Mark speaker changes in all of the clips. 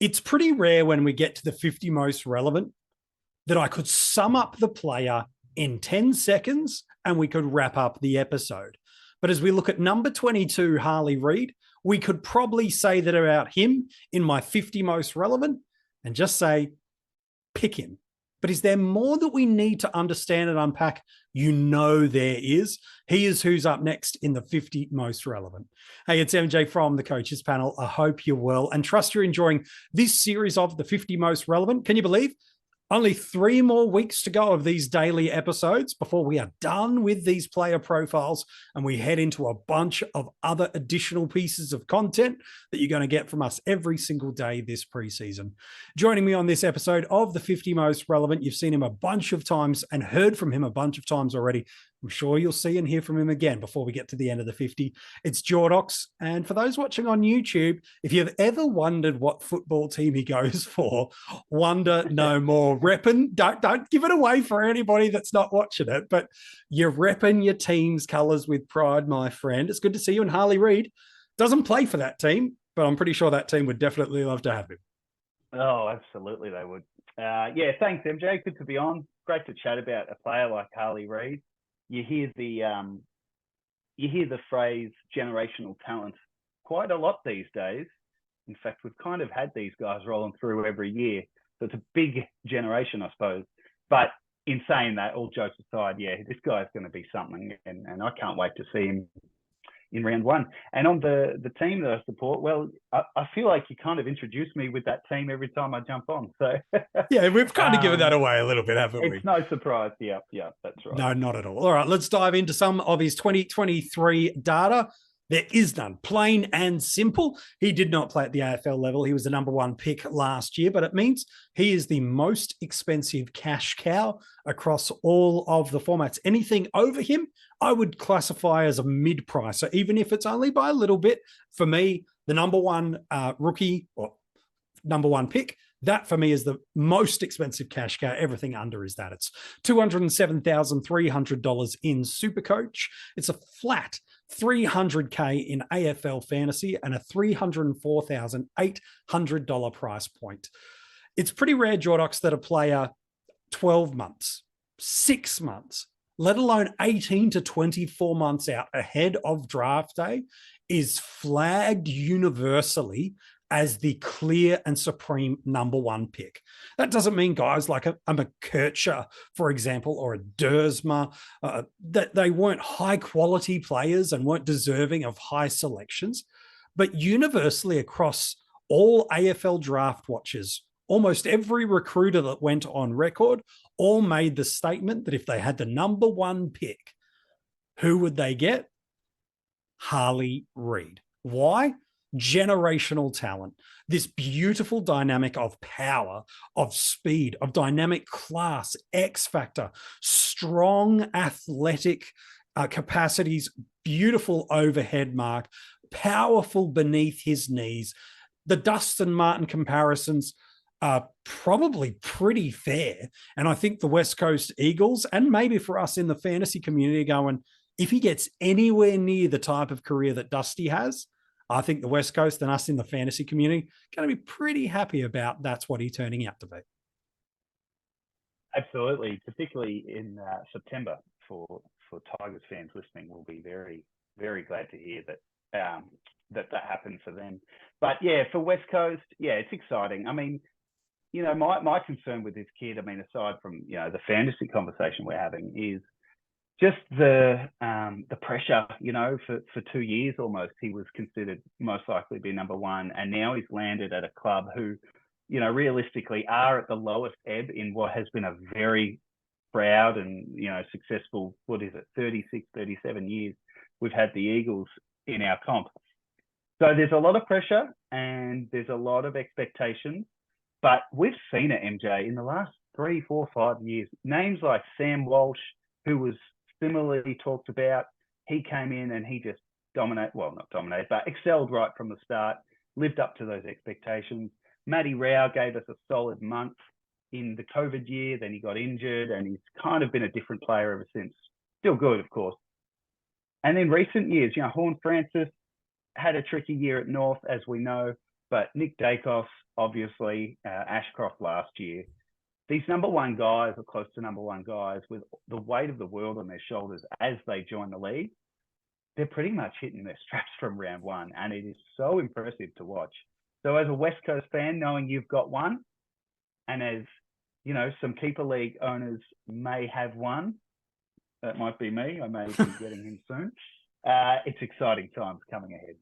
Speaker 1: It's pretty rare when we get to the 50 most relevant that I could sum up the player in 10 seconds and we could wrap up the episode. But as we look at number 22, Harley Reid, we could probably say that about him in my 50 most relevant and just say, pick him. But is there more that we need to understand and unpack? You know there is. He is who's up next in the 50 most relevant. Hey, it's MJ from the Coaches Panel. I hope you're well and trust you're enjoying this series of the 50 most relevant. Can you believe? Only 3 more weeks to go of these daily episodes before we are done with these player profiles and we head into a bunch of other additional pieces of content that you're going to get from us every single day this preseason. Joining me on this episode of the 50 Most Relevant, you've seen him a bunch of times and heard from him a bunch of times already. I'm sure you'll see and hear from him again before we get to the end of the 50. It's Jordox. And for those watching on YouTube, if you've ever wondered what football team he goes for, wonder no more. Repping, don't give it away for anybody that's not watching it, but you're repping your team's colours with pride, my friend. It's good to see you. And Harley Reid doesn't play for that team, but I'm pretty sure that team would definitely love to have him.
Speaker 2: Oh, absolutely they would. Yeah, thanks, MJ. Good to be on. Great to chat about a player like Harley Reid. You hear the phrase generational talent quite a lot these days. In fact, we've kind of had these guys rolling through every year. So it's a big generation, I suppose. But in saying that, all jokes aside, yeah, this guy's going to be something. And I can't wait to see him in round one. And on the team that I support, well, I feel like you kind of introduce me with that team every time I jump on. So
Speaker 1: yeah, we've kind of given that away a little bit, haven't we?
Speaker 2: It's no surprise. Yeah, that's right.
Speaker 1: No, not at all. All right, let's dive into some of his 2023 data. There is none. Plain and simple. He did not play at the AFL level. He was the number 1 pick last year, but it means he is the most expensive cash cow across all of the formats. Anything over him, I would classify as a mid-price. So even if it's only by a little bit, for me, the number 1 rookie or number 1 pick, that for me is the most expensive cash cow. Everything under is that. It's $207,300 in SuperCoach. It's a flat $300K in AFL Fantasy and a $304,800 price point. It's pretty rare, Jordox, that a player 12 months, 6 months, let alone 18 to 24 months out ahead of draft day is flagged universally as the clear and supreme number 1 pick. That doesn't mean guys like a McKercher, for example, or a Dersma, that they weren't high quality players and weren't deserving of high selections, but universally across all AFL draft watchers, almost every recruiter that went on record all made the statement that if they had the number 1 pick, who would they get? Harley Reid. Why? Generational talent, this beautiful dynamic of power, of speed, of dynamic class, X factor, strong athletic capacities, beautiful overhead mark, powerful beneath his knees. The Dustin Martin comparisons are probably pretty fair. And I think the West Coast Eagles, and maybe for us in the fantasy community, going, if he gets anywhere near the type of career that Dusty has, I think the West Coast and us in the fantasy community going to be pretty happy about that's what he's turning out to be.
Speaker 2: Absolutely, particularly in September for Tigers fans listening, we'll be very, very glad to hear that that happens for them. But yeah, for West Coast, yeah, it's exciting. I mean, you know, my concern with this kid, I mean, aside from, you know, the fantasy conversation we're having, is just the pressure. You know, for 2 years almost, he was considered most likely to be number 1, and now he's landed at a club who, you know, realistically are at the lowest ebb in what has been a very proud and, you know, successful, 36, 37 years we've had the Eagles in our comp. So there's a lot of pressure and there's a lot of expectations, but we've seen it, MJ, in the last 3, 4, 5 years. Names like Sam Walsh, who was similarly talked about, he came in and he just excelled right from the start, lived up to those expectations. Matty Rao gave us a solid month in the COVID year, then he got injured, and he's kind of been a different player ever since. Still good, of course. And in recent years, you know, Horn Francis had a tricky year at North, as we know, but Nick Dacos obviously, Ashcroft last year. These number one guys are close to number one guys with the weight of the world on their shoulders as they join the league. They're pretty much hitting their straps from round one, and it is so impressive to watch. So as a West Coast fan, knowing you've got one, and as, you know, some keeper league owners may have one, that might be me, I may be getting him soon, it's exciting times coming ahead.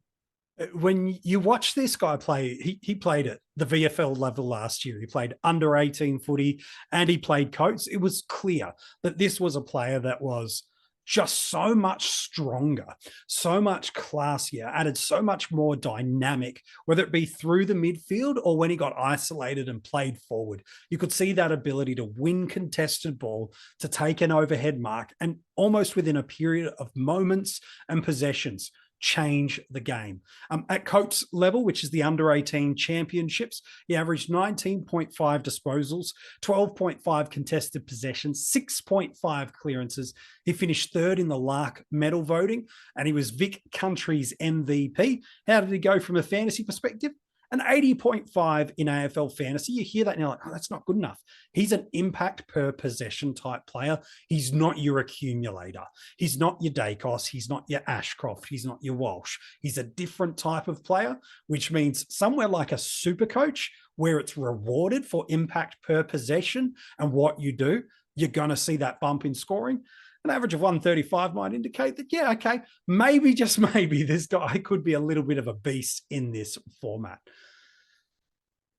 Speaker 1: When you watch this guy play, he played at the VFL level last year. He played under 18 footy and he played coach. It was clear that this was a player that was just so much stronger, so much classier, added so much more dynamic, whether it be through the midfield or when he got isolated and played forward. You could see that ability to win contested ball, to take an overhead mark, and almost within a period of moments and possessions, change the game. At coach level, which is the under 18 championships, he averaged 19.5 disposals, 12.5 contested possessions, 6.5 clearances. He finished third in the Lark medal voting, and he was Vic Country's MVP. How did he go from a fantasy perspective? An 80.5 in AFL fantasy. You hear that and you're like, oh, that's not good enough. He's an impact per possession type player. He's not your accumulator. He's not your Dacos. He's not your Ashcroft. He's not your Walsh. He's a different type of player, which means somewhere like a SuperCoach where it's rewarded for impact per possession and what you do, you're going to see that bump in scoring. An average of 135 might indicate that, yeah, okay, maybe, just maybe, this guy could be a little bit of a beast in this format.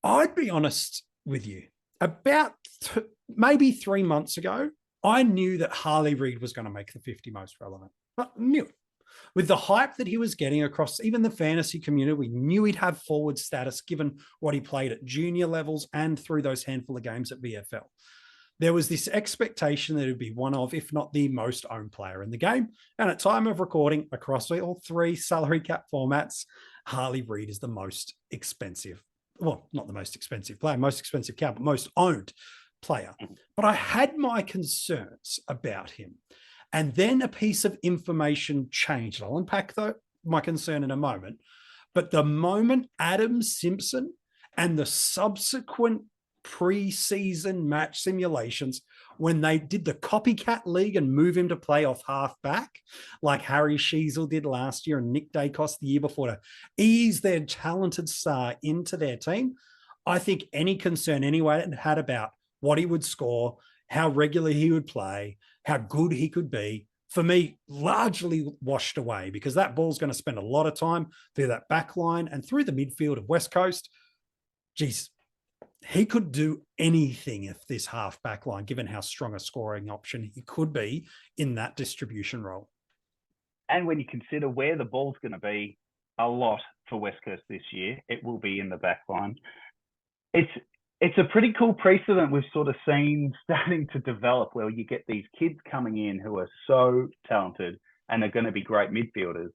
Speaker 1: I'd be honest with you. About maybe 3 months ago, I knew that Harley Reid was going to make the 50 most relevant. I knew it. With the hype that he was getting across even the fantasy community, we knew he'd have forward status given what he played at junior levels and through those handful of games at VFL. There was this expectation that it would be one of, if not the most owned player in the game. And at time of recording, across all three salary cap formats, Harley Reid is the most expensive. Well, not the most expensive player, most expensive cap, but most owned player. But I had my concerns about him. And then a piece of information changed. I'll unpack my concern in a moment. But the moment Adam Simpson and the subsequent pre-season match simulations, when they did the copycat league and move him to play off half back, like Harry Sheasel did last year and Nick Dacos the year before, to ease their talented star into their team, I think any concern anyone had about what he would score, how regularly he would play, how good he could be, for me, largely washed away, because that ball's going to spend a lot of time through that back line and through the midfield of West Coast. Geez, he could do anything if this half back line, given how strong a scoring option he could be in that distribution role.
Speaker 2: And when you consider where the ball's going to be a lot for West Coast this year, it will be in the back line. It's a pretty cool precedent we've sort of seen starting to develop, where you get these kids coming in who are so talented and are going to be great midfielders.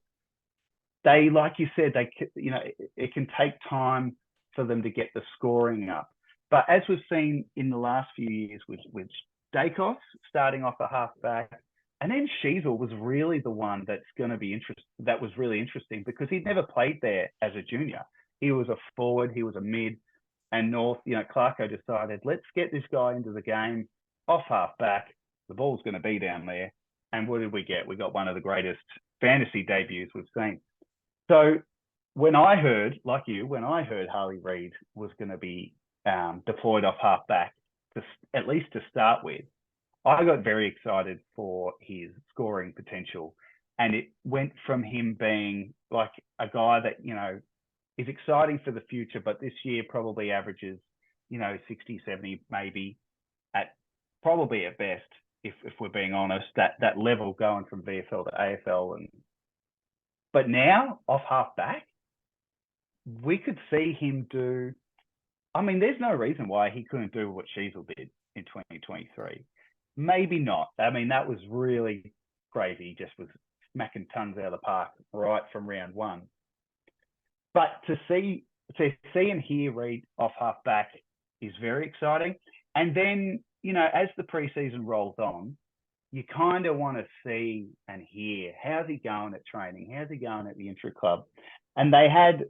Speaker 2: They, like you said, it can take time for them to get the scoring up. But as we've seen in the last few years with Dacos starting off a halfback, and then Sheasel was really the one that's going to be that was really interesting, because he'd never played there as a junior. He was a forward, he was a mid, and North, Clarko decided, let's get this guy into the game off halfback. The ball's going to be down there. And what did we get? We got one of the greatest fantasy debuts we've seen. So when I heard Harley Reid was going to be deployed off halfback, at least to start with, I got very excited for his scoring potential. And it went from him being like a guy that, is exciting for the future, but this year probably averages, 60, 70, maybe at best, if we're being honest, that level going from VFL to AFL. But now off half back, we could see him do, there's no reason why he couldn't do what Sheasel did in 2023. Maybe not. That was really crazy. He just was smacking tons out of the park right from round one. But to see and hear Reid off half back is very exciting. And then, as the preseason rolls on, you kind of want to see and hear, how's he going at training? How's he going at the intra club? And they had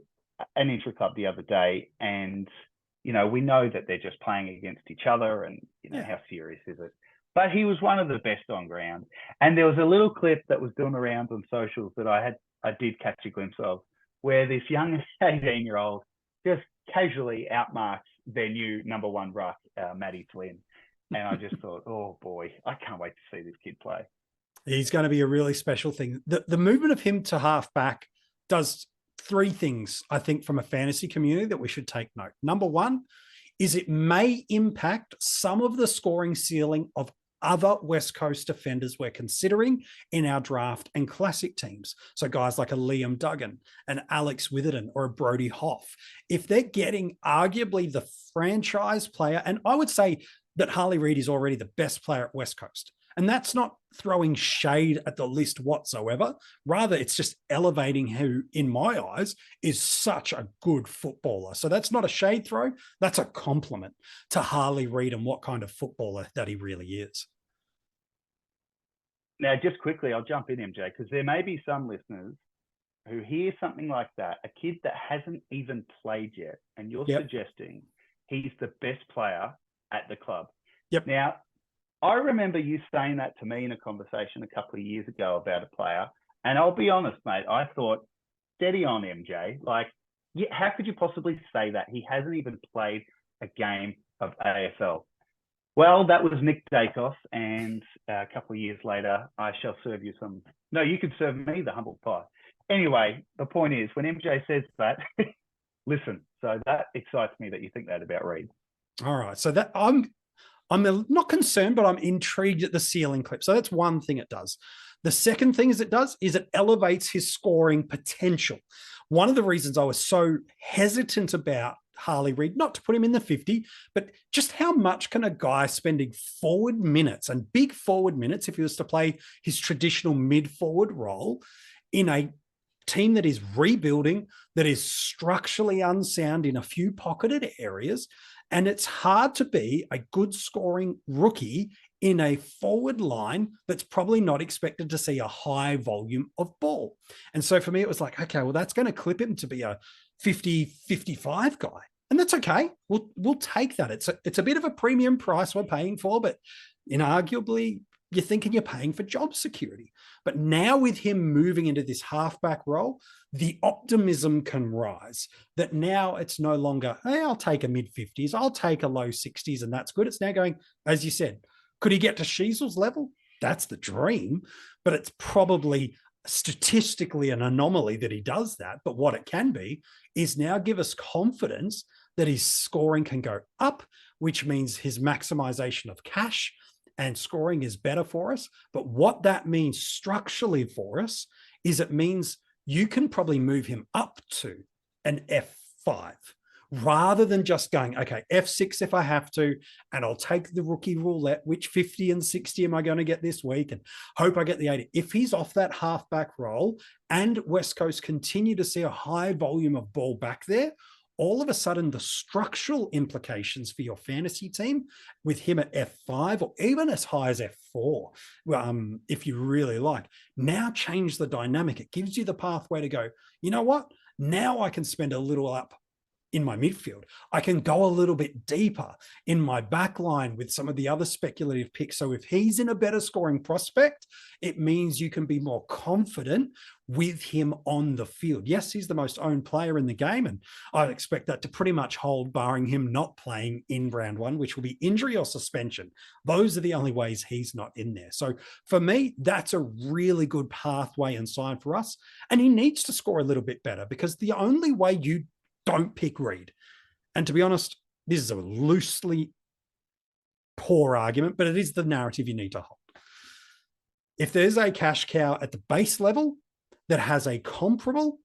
Speaker 2: an intra club the other day, and we know that they're just playing against each other, and how serious is it? But he was one of the best on ground. And there was a little clip that was doing around on socials that I did catch a glimpse of, where this young 18-year-old just casually outmarks their new number one ruck, Matty Flynn. And I just thought, oh boy, I can't wait to see this kid play.
Speaker 1: He's going to be a really special thing. The movement of him to halfback does three things, I think, from a fantasy community that we should take note. Number one is it may impact some of the scoring ceiling of other West Coast defenders we're considering in our draft and classic teams. So guys like a Liam Duggan, an Alex Witherden, or a Brody Hoff. If they're getting arguably the franchise player, and I would say that Harley Reid is already the best player at West Coast. And that's not throwing shade at the list whatsoever. Rather, it's just elevating who, in my eyes, is such a good footballer. So that's not a shade throw. That's a compliment to Harley Reid and what kind of footballer that he really is.
Speaker 2: Now, just quickly, I'll jump in, MJ, because there may be some listeners who hear something like that, a kid that hasn't even played yet, and you're suggesting he's the best player at the club.
Speaker 1: Yep.
Speaker 2: Now, I remember you saying that to me in a conversation a couple of years ago about a player. And I'll be honest, mate, I thought, steady on, MJ. Like, how could you possibly say that? He hasn't even played a game of AFL. Well, that was Nick Dacos. And a couple of years later, I shall serve you some. No, you can serve me the humble pie. Anyway, the point is, when MJ says that, listen, so that excites me that you think that about Reid.
Speaker 1: All right. So that I'm not concerned, but I'm intrigued at the ceiling clip. So that's one thing it does. The second thing it does is it elevates his scoring potential. One of the reasons I was so hesitant about Harley Reid, not to put him in the 50, but just how much can a guy spending forward minutes and big forward minutes, if he was to play his traditional mid-forward role in a team that is rebuilding, that is structurally unsound in a few pocketed areas. And it's hard to be a good scoring rookie in a forward line that's probably not expected to see a high volume of ball. And so for me, it was like, okay, well, that's going to clip him to be a 50, 55 guy. And that's okay. We'll take that. It's a bit of a premium price we're paying for, but inarguably, you're thinking you're paying for job security. But now with him moving into this halfback role, the optimism can rise that now it's no longer, hey, I'll take a mid-50s, I'll take a low 60s, and that's good. It's now going, as you said, could he get to Sheasel's level? That's the dream, but it's probably statistically an anomaly that he does that. But what it can be is now give us confidence that his scoring can go up, which means his maximization of cash and scoring is better for us. But what that means structurally for us is it means you can probably move him up to an F5 rather than just going, okay, F6 if I have to, and I'll take the rookie roulette, which 50 and 60 am I going to get this week, and hope I get the 80. If he's off that halfback role and West Coast continue to see a high volume of ball back there, all of a sudden the structural implications for your fantasy team with him at F5 or even as high as F4, if you really like, now change the dynamic. It gives you the pathway to go, you know what? Now I can spend a little up in my midfield. I can go a little bit deeper in my back line with some of the other speculative picks. So if he's in a better scoring prospect, it means you can be more confident with him on the field. Yes, he's the most owned player in the game, and I'd expect that to pretty much hold, barring him not playing in round one, which will be injury or suspension. Those are the only ways he's not in there. So for me, that's a really good pathway and sign for us. And he needs to score a little bit better, because the only way you don't pick Reid, and to be honest, this is a loosely poor argument, but it is the narrative you need to hold. If there's a cash cow at the base level that has a comparable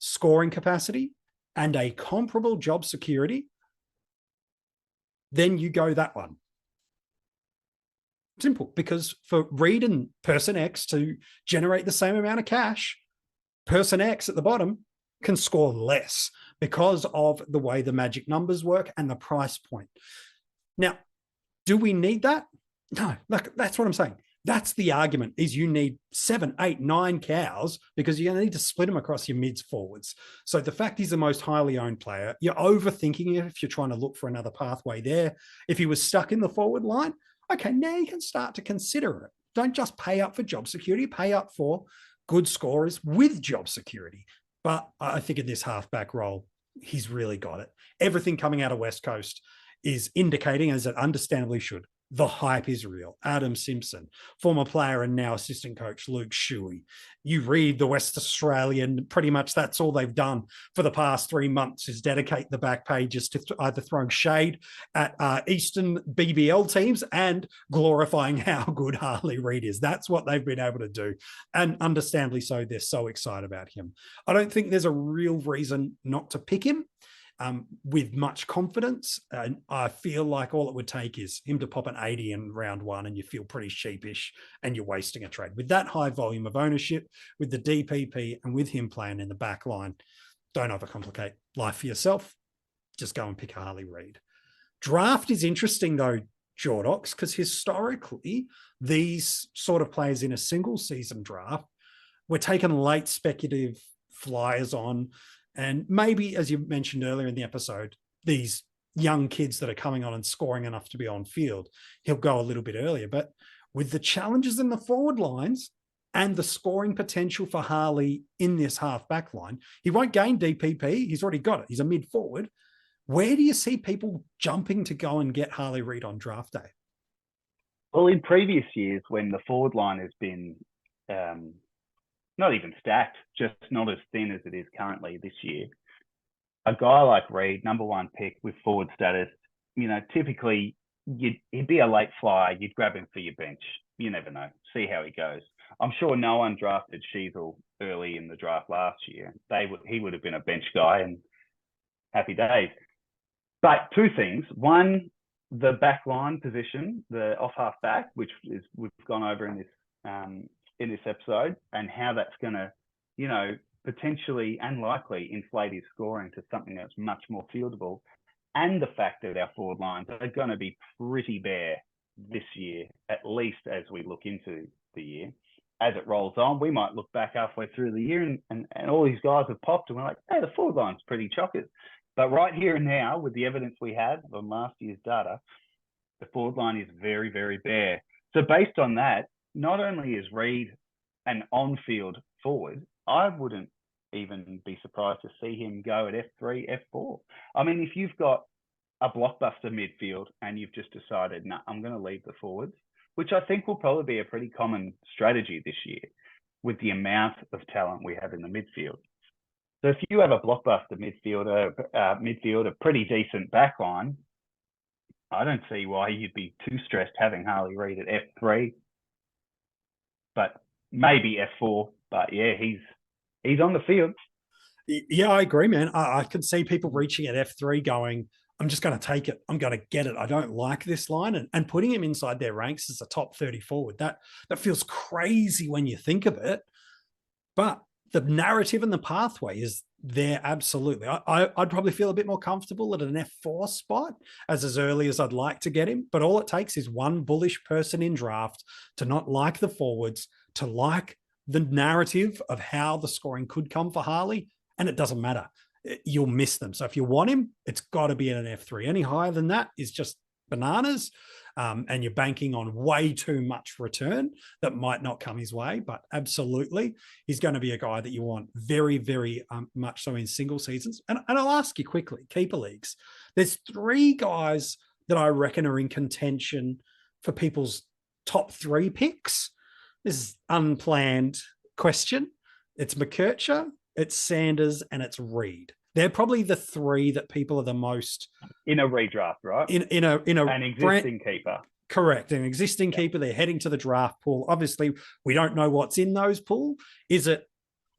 Speaker 1: scoring capacity and a comparable job security, then you go that one. Simple, because for Reid and person X to generate the same amount of cash, person X at the bottom can score less because of the way the magic numbers work and the price point. Now, do we need that? No, look, that's what I'm saying. That's the argument, is you need 7, 8, 9 cows because you're going to need to split them across your mids forwards. So the fact he's the most highly owned player, you're overthinking it if you're trying to look for another pathway there. If he was stuck in the forward line, okay, now you can start to consider it. Don't just pay up for job security, pay up for good scorers with job security. But I think in this halfback role, he's really got it. Everything coming out of West Coast is indicating, as it understandably should, the hype is real. Adam Simpson, former player and now assistant coach Luke Shuey. You read the West Australian, pretty much that's all they've done for the past 3 months is dedicate the back pages to either throwing shade at Eastern BBL teams and glorifying how good Harley Reid is. That's what they've been able to do. And understandably so, they're so excited about him. I don't think there's a real reason not to pick him. With much confidence. And I feel like all it would take is him to pop an 80 in round 1 and you feel pretty sheepish and you're wasting a trade. With that high volume of ownership, with the DPP and with him playing in the back line, don't overcomplicate life for yourself. Just go and pick Harley Reid. Draft is interesting though, Jordox, because historically, these sort of players in a single season draft were taking late speculative flyers on. And maybe, as you mentioned earlier in the episode, these young kids that are coming on and scoring enough to be on field, he'll go a little bit earlier. But with the challenges in the forward lines and the scoring potential for Harley in this half back line, he won't gain DPP. He's already got it. He's a mid forward. Where do you see people jumping to go and get Harley Reid on draft day?
Speaker 2: Well, in previous years, when the forward line has been not even stacked, just not as thin as it is currently this year, a guy like Reid, number 1 pick with forward status, typically he'd be a late flyer. You'd grab him for your bench. You never know. See how he goes. I'm sure no one drafted Sheasel early in the draft last year. He would have been a bench guy and happy days. But 2 things. One, the back line position, the off half back, which is we've gone over in this episode, and how that's going to, potentially and likely inflate his scoring to something that's much more fieldable. And the fact that our forward lines are going to be pretty bare this year, at least as we look into the year. As it rolls on, we might look back halfway through the year and all these guys have popped and we're like, hey, the forward line's pretty chockers. But right here and now, with the evidence we have on last year's data, the forward line is very, very bare. So based on that, not only is Reid an on-field forward, I wouldn't even be surprised to see him go at F3, F4. I mean, if you've got a blockbuster midfield and you've just decided, no, I'm going to leave the forwards, which I think will probably be a pretty common strategy this year with the amount of talent we have in the midfield. So if you have a blockbuster midfield, a pretty decent backline, I don't see why you'd be too stressed having Harley Reid at F3, but maybe F4. But yeah, he's on the field.
Speaker 1: Yeah, I agree, man. I can see people reaching at F3 going, I'm just going to take it. I'm going to get it. I don't like this line. And putting him inside their ranks as a top 30 forward, that feels crazy when you think of it. But the narrative and the pathway is there, absolutely. I'd probably feel a bit more comfortable at an F4 spot as early as I'd like to get him. But all it takes is one bullish person in draft to not like the forwards, to like the narrative of how the scoring could come for Harley, and it doesn't matter. You'll miss them. So if you want him, it's got to be at an F3. Any higher than that is just bananas, and you're banking on way too much return that might not come his way. But absolutely, he's going to be a guy that you want very, very much so in single seasons. And I'll ask you quickly, keeper leagues. There's 3 guys that I reckon are in contention for people's top 3 picks. This is unplanned question. It's McKercher, it's Sanders, and it's Reid. They're probably the 3 that people are the most
Speaker 2: in a redraft, right?
Speaker 1: In an
Speaker 2: existing keeper.
Speaker 1: Correct. An existing keeper. They're heading to the draft pool. Obviously, we don't know what's in those pool. Is it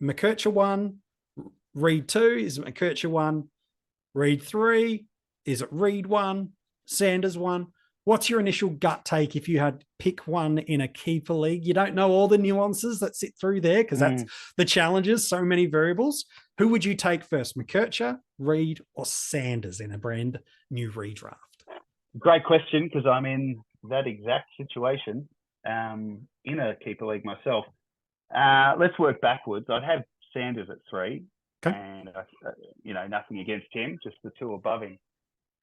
Speaker 1: McKercher 1, Reid 2? Is it McKercher 1, Reid 3? Is it Reid 1, Sanders 1? What's your initial gut take if you had pick one in a keeper league? You don't know all the nuances that sit through there because that's the challenges, so many variables. Who would you take first, McKercher, Reid, or Sanders in a brand new redraft?
Speaker 2: Great question, because I'm in that exact situation. in a keeper league myself. Let's work backwards. I'd have Sanders at 3,
Speaker 1: okay.
Speaker 2: and nothing against him, just the 2 above him.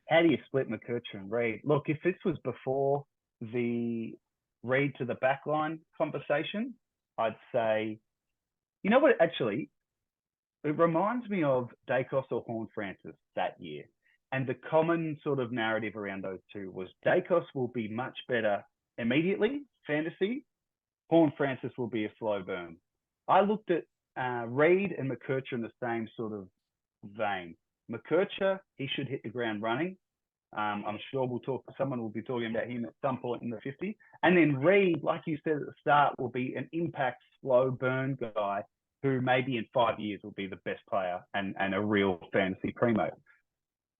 Speaker 2: How do you split McKercher and Reid? Look, if this was before the Reid to the backline conversation, I'd say, you know what? Actually, it reminds me of Dacos or Horne-Francis that year. And the common sort of narrative around those two was Dacos will be much better immediately, fantasy. Horne-Francis will be a slow burn. I looked at Reid and McKercher in the same sort of vein. McKercher, he should hit the ground running. I'm sure someone will be talking about him at some point in the 50. And then Reid, like you said at the start, will be an impact, slow burn guy who maybe in 5 years will be the best player and a real fantasy primo.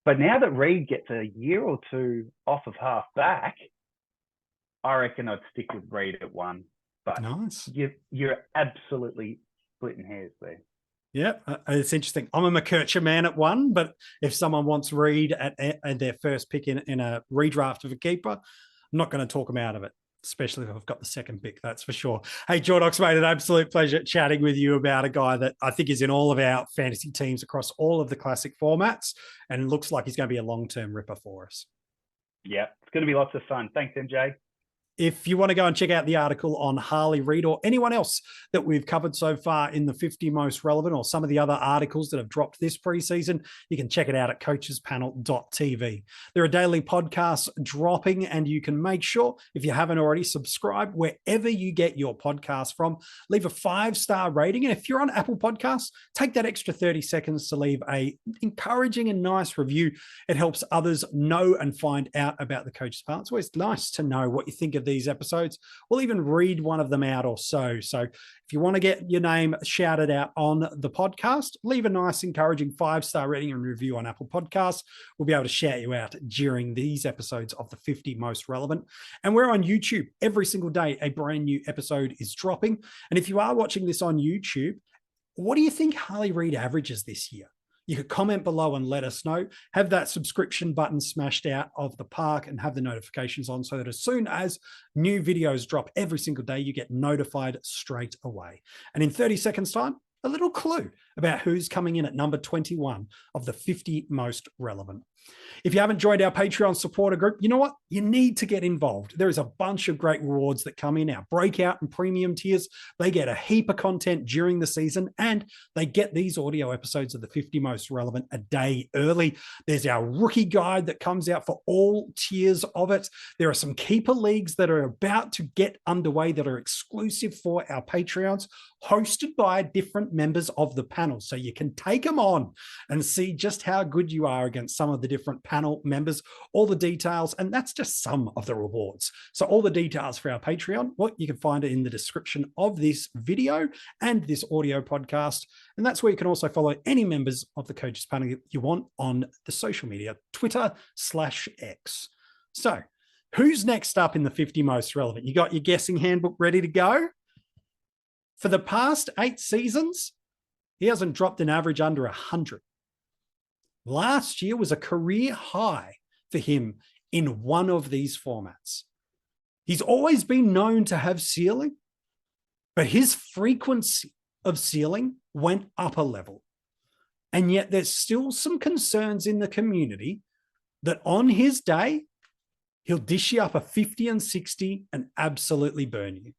Speaker 2: But now that Reid gets a year or 2 off of half back, I reckon I'd stick with Reid at 1. But
Speaker 1: nice.
Speaker 2: You're absolutely splitting hairs there.
Speaker 1: Yeah, it's interesting. I'm a McKercher man at 1, but if someone wants Reid at their first pick in a redraft of a keeper, I'm not going to talk them out of it, especially if I've got the second pick, that's for sure. Hey, Jordox, mate, an absolute pleasure chatting with you about a guy that I think is in all of our fantasy teams across all of the classic formats, and looks like he's going to be a long-term ripper for us.
Speaker 2: Yeah, it's going to be lots of fun. Thanks, MJ.
Speaker 1: If you want to go and check out the article on Harley Reid or anyone else that we've covered so far in the 50 most relevant, or some of the other articles that have dropped this preseason, you can check it out at coachespanel.tv. There are daily podcasts dropping, and you can make sure, if you haven't already, subscribe wherever you get your podcast from. Leave a 5-star rating. And if you're on Apple Podcasts, take that extra 30 seconds to leave a encouraging and nice review. It helps others know and find out about the Coaches Panel. It's always nice to know what you think of these episodes. We'll even read one of them out or so. So if you want to get your name shouted out on the podcast, leave a nice, encouraging 5-star rating and review on Apple Podcasts. We'll be able to shout you out during these episodes of the 50 most relevant. And we're on YouTube every single day. A brand new episode is dropping. And if you are watching this on YouTube, what do you think Harley Reid averages this year? You could comment below and let us know. Have that subscription button smashed out of the park and have the notifications on, so that as soon as new videos drop every single day, you get notified straight away. And in 30 seconds time, a little clue about who's coming in at number 21 of the 50 most relevant. If you haven't joined our Patreon supporter group, you know what? You need to get involved. There is a bunch of great rewards that come in. Our breakout and premium tiers, they get a heap of content during the season, and they get these audio episodes of the 50 most relevant a day early. There's our rookie guide that comes out for all tiers of it. There are some keeper leagues that are about to get underway that are exclusive for our Patreons, hosted by different members of the panel. So you can take them on and see just how good you are against some of the different panel members, all the details, and that's just some of the rewards. So all the details for our Patreon, well, you can find it in the description of this video and this audio podcast. And that's where you can also follow any members of the Coaches Panel you want on the social media, Twitter/X. So who's next up in the 50 most relevant? You got your guessing handbook ready to go? For the past 8 seasons, he hasn't dropped an average under 100. Last year was a career high for him in one of these formats. He's always been known to have ceiling, but his frequency of ceiling went up a level. And yet there's still some concerns in the community that on his day, he'll dish you up a 50 and 60 and absolutely burn you.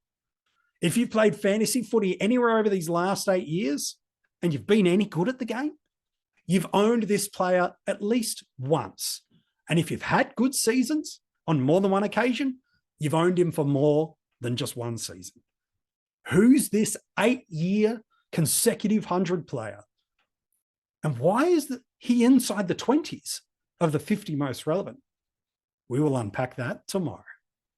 Speaker 1: If you've played fantasy footy anywhere over these last 8 years and you've been any good at the game, you've owned this player at least once. And if you've had good seasons on more than one occasion, you've owned him for more than just one season. Who's this 8-year consecutive 100 player? And why is he inside the 20s of the 50 most relevant? We will unpack that tomorrow.